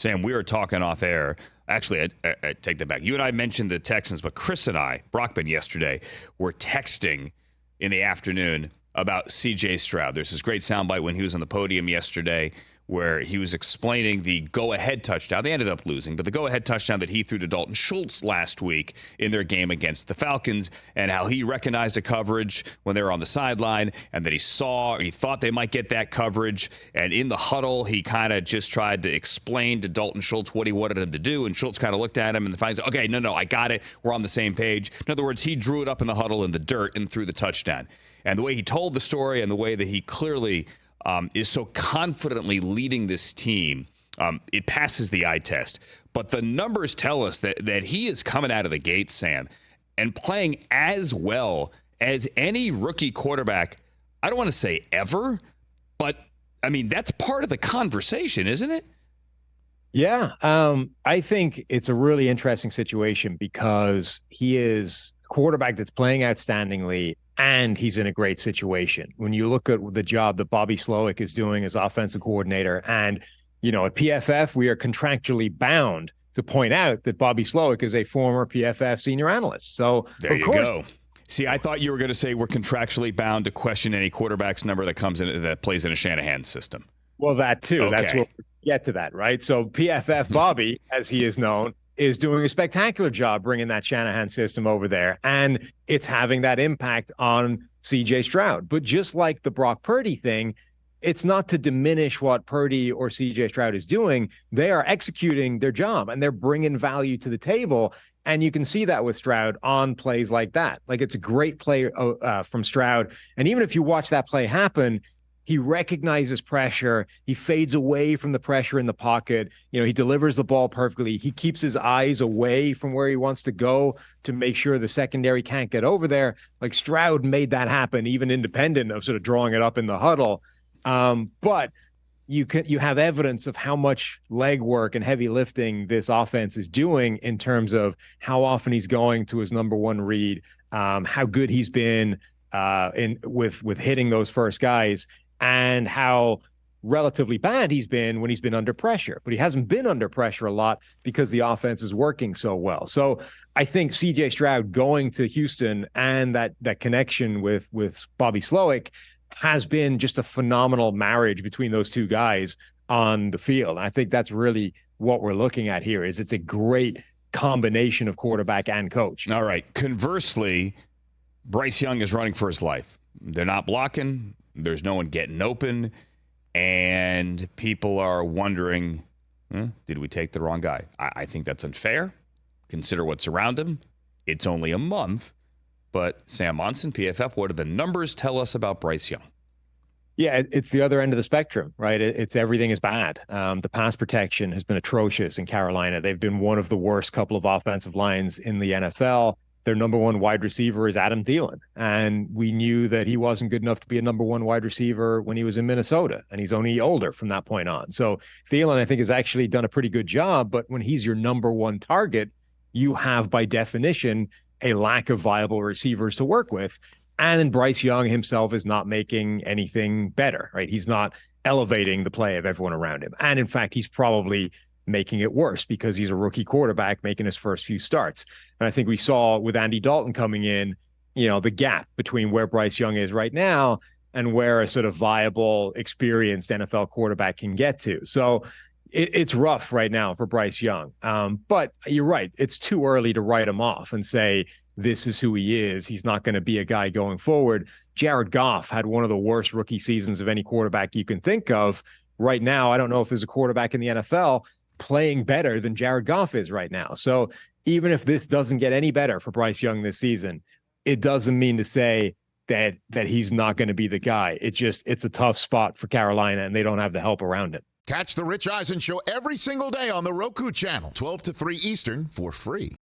Sam, we were talking off air. Actually, I take that back. You and I mentioned the Texans, but Chris and I, Brockman yesterday, were texting in the afternoon about CJ Stroud. There's this great soundbite when he was on the podium yesterday where he was explaining the go-ahead touchdown. They ended up losing, but the go-ahead touchdown that he threw to Dalton Schultz last week in their game against the Falcons, and how he recognized a coverage when they were on the sideline, and that he thought they might get that coverage, and in the huddle, he kind of just tried to explain to Dalton Schultz what he wanted him to do, and Schultz kind of looked at him and finally said, okay, no, I got it. We're on the same page. In other words, he drew it up in the huddle in the dirt and threw the touchdown. And the way he told the story and the way that he clearly is so confidently leading this team, it passes the eye test. But the numbers tell us that he is coming out of the gate, Sam, and playing as well as any rookie quarterback, I don't want to say ever, but, I mean, that's part of the conversation, isn't it? Yeah, I think it's a really interesting situation because he is a quarterback that's playing outstandingly, and he's in a great situation. When you look at the job that Bobby Slowick is doing as offensive coordinator, and, you know, at PFF, we are contractually bound to point out that Bobby Slowick is a former PFF senior analyst. So there you go. See, I thought you were going to say we're contractually bound to question any quarterback's number that comes in that plays in a Shanahan system. Well, that too. Okay. That's what we get to that, right? So PFF Bobby, as he is known, is doing a spectacular job bringing that Shanahan system over there, and it's having that impact on CJ Stroud. But just like the Brock Purdy thing, it's not to diminish what Purdy or CJ Stroud is doing. They are executing their job, and they're bringing value to the table, and you can see that with Stroud on plays like that. Like, it's a great play from Stroud, and even if you watch that play happen, he recognizes pressure. He fades away from the pressure in the pocket. You know, he delivers the ball perfectly. He keeps his eyes away from where he wants to go to make sure the secondary can't get over there. Like, Stroud made that happen, even independent of sort of drawing it up in the huddle. But you have evidence of how much legwork and heavy lifting this offense is doing in terms of how often he's going to his number one read, how good he's been with hitting those first guys, and how relatively bad he's been when he's been under pressure. But he hasn't been under pressure a lot because the offense is working so well. So I think CJ Stroud going to Houston and that connection with Bobby Slowick has been just a phenomenal marriage between those two guys on the field. And I think that's really what we're looking at here. Is it's a great combination of quarterback and coach. All right. Conversely, Bryce Young is running for his life. They're not blocking. There's no one getting open, and people are wondering, did we take the wrong guy? I think that's unfair. Consider what's around him. It's only a month, but Sam Monson, PFF, what do the numbers tell us about Bryce Young? Yeah, it's the other end of the spectrum, right? It's everything is bad. The pass protection has been atrocious in Carolina. They've been one of the worst couple of offensive lines in the NFL. Their number one wide receiver is Adam Thielen. And we knew that he wasn't good enough to be a number one wide receiver when he was in Minnesota. And he's only older from that point on. So Thielen, I think, has actually done a pretty good job. But when he's your number one target, you have, by definition, a lack of viable receivers to work with. And Bryce Young himself is not making anything better, right? He's not elevating the play of everyone around him. And in fact, he's probably making it worse because he's a rookie quarterback making his first few starts. And I think we saw with Andy Dalton coming in, you know, the gap between where Bryce Young is right now and where a sort of viable, experienced NFL quarterback can get to. So it's rough right now for Bryce Young. But you're right. It's too early to write him off and say, this is who he is. He's not going to be a guy going forward. Jared Goff had one of the worst rookie seasons of any quarterback you can think of. Right now, I don't know if there's a quarterback in the NFL playing better than Jared Goff is right now. So even if this doesn't get any better for Bryce Young this season, it doesn't mean to say that he's not going to be the guy. It's a tough spot for Carolina, and they don't have the help around him. Catch the Rich Eisen Show every single day on the Roku channel, 12 to 3 Eastern, for free.